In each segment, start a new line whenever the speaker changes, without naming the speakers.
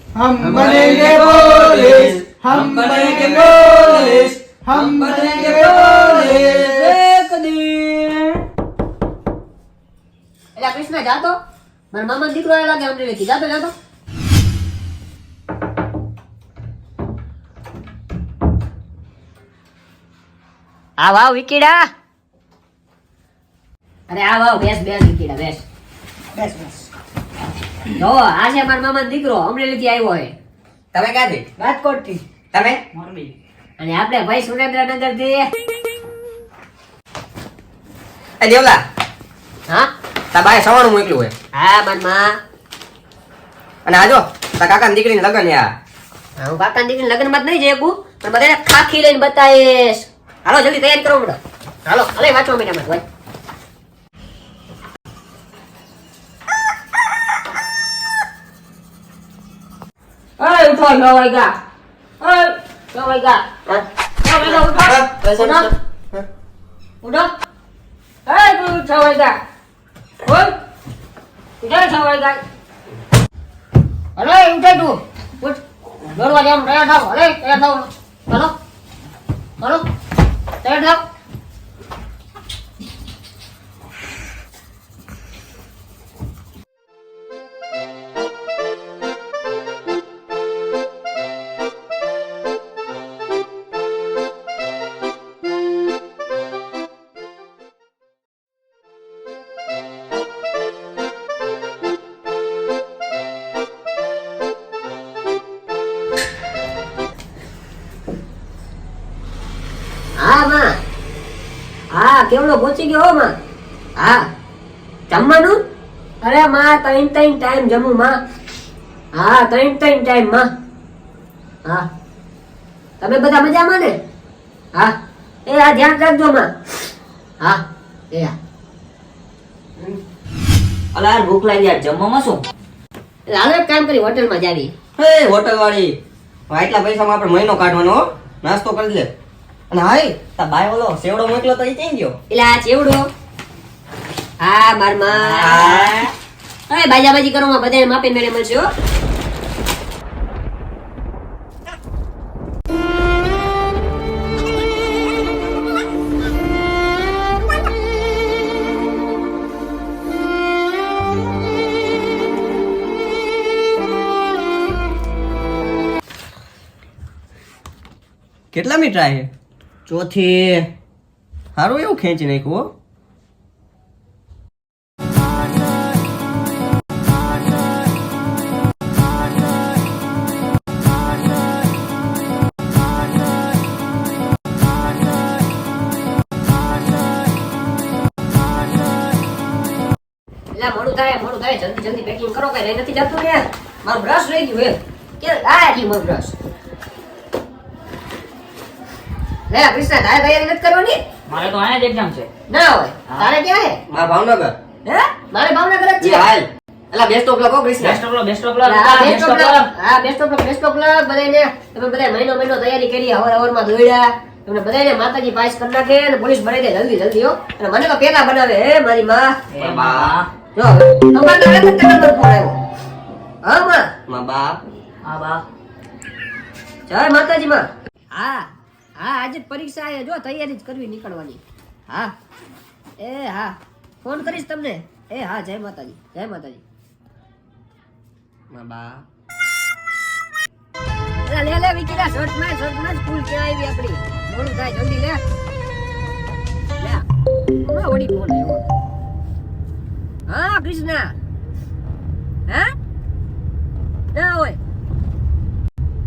हम बनेंगे पुलिस, हम बनेंगे पुलिस, हम बनेंगे पुलिस एक दिन।
એલા કૃષ્ણ જાતો મારા મામા દીકરો આયા લાગે અમને લેતી જાતો જાતો આ વાવ વિકીડા અરે આ વાવ બેસ બેસ વિકીડા બેસ
બસ બસ
જો આ છે મારા મામા દીકરો અમને લેતી આવ્યો હે
તમે ક્યાંથી?
રાજકોટ થી
તમે?
મોરબી
અને આપણે ભાઈ સુરેન્દ્રનગર થી
એ દેવલા
હા
તા બાએ સવાણું મોકલ્યું હોય
હા મારા
અને આજો તા કાકા દીકરીને લગન યા
હું કાકા દીકરી લગ્ન માં નહીં જઈ શકું પણ બધાને ખાખી લઈને બતાવીશ હાલો જલ્દી તૈયાર કરો મને હાલો અલે વાંચવા મહિના માં ભાઈ અરે ઉઠો 9 વાગ્યા અરે 9 વાગ્યા 9 વાગ્યા ઉઠો અરે તું 6 વાગ્યા બોલ ઉઠો 6 વાગ્યા અરે ઉઠે તું ઉઠ દોડવા જાવ તૈયાર થાવ અરે તૈયાર થાવ હાલો હાલો તૈયાર થાવ હા માં હા કેવડો પહોંચી ગયો હો માં હા જમવાનું અરે માં ત્રણ ટાઈમ જમું માં હા ત્રણ ટાઈમ માં હા તમે બધા મજામાં ને હા એ આ ધ્યાન રાખજો માં હા એ હા
અલા યાર ભૂખ લાગી યાર જમવામાં શું?
એટલે હાલો એક કામ કરી હોટલમાં જાવી
હે હોટલ વાળી આટલા પૈસામાં આપણે મહિનો કાઢવાનો હો. નાસ્તો કરી લે અને હાય તા બાય ઓલો સેવડો મોકલ્યો તો એ ક્યાં ગયો?
એટલે આ ચેવડો હા માર માં હવે બાજાબાજી કરો માં બધાને માપે મેળે મળશે હો
કેટલા મીટર आहे? ચોથી સારું એવું ખેંચી નાખ્યું હો.
એટલે મોડું થાય જલ્દી પેકિંગ કરો કઈ રહી નથી જતું ને મારું બ્રશ રહી ગયું હે કે આ કી મારું બ્રશ લે કૃષ્ણ તારે તૈયારી નથી કરવાની
મારે તો આયા જ એક્ઝામ છે.
ના હોય તારે ક્યાં હે
મારા ભાવનગર
હે મારે ભાવનગર જ
ઈ
છે
હાલ એલા બેસ્ટ ઓફ લક હો Krishna.
Best of luck
best of luck બધાને તમે બધા મહિનો તૈયારી કરી હવાર દોડ્યા તમને બધાને માતાજી પાસ કરી નાખે અને પોલીસ બનાવી દે જલ્દી હો અને મને તો પેલા બનાવે હે મારી માં
એ બા
જો અમાર તો એક નંબર ફોન આવ્યો હા માં
માં બા
આ બા
જય માતાજી માં હા હા આજે જ પરીક્ષા છે જો તૈયારી જ કરવી નીકળવાની હા એ હા ફોન કરીશ તમને એ હા જય માતાજી
માં બા
લે વિકીલા શર્ટમાં સ્કૂલ ક્યાં આવી આપણી મોડું થાય જલ્દી લે હમણાં વળી ફોન આવ્યો હા કૃષ્ણ હા ના હોય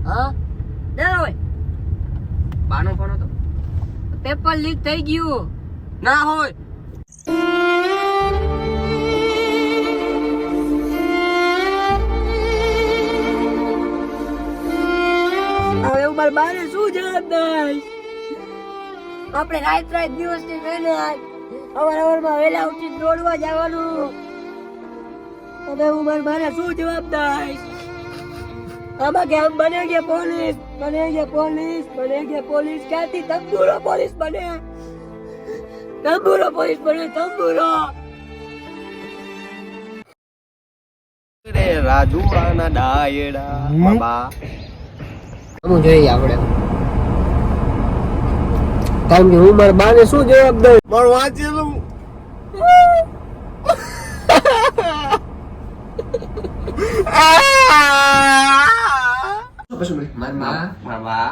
હા ના હોય
બાનો ફોન હતો?
પેપર લીક થઈ ગયું
ના હોય.
હવે મારા બાને શું જવાબદાર આપણે રાત દિવસ ની મહેનત અવારમાં વેલા ઉઠી દોડવા જવાનું હવે હું મારા બાને શું જવાબદાર આમાં કે हम बनेंगे पुलिस ક્યાંથી તંબુરો પોલીસ બને તંબુરો
રાજુવાના ડાયડા બાબા
શું જોઈએ આપણે કારણ કે હું મારા બાને શું જવાબ દઉં
મારું વાંચેલું
પછી
મારા બા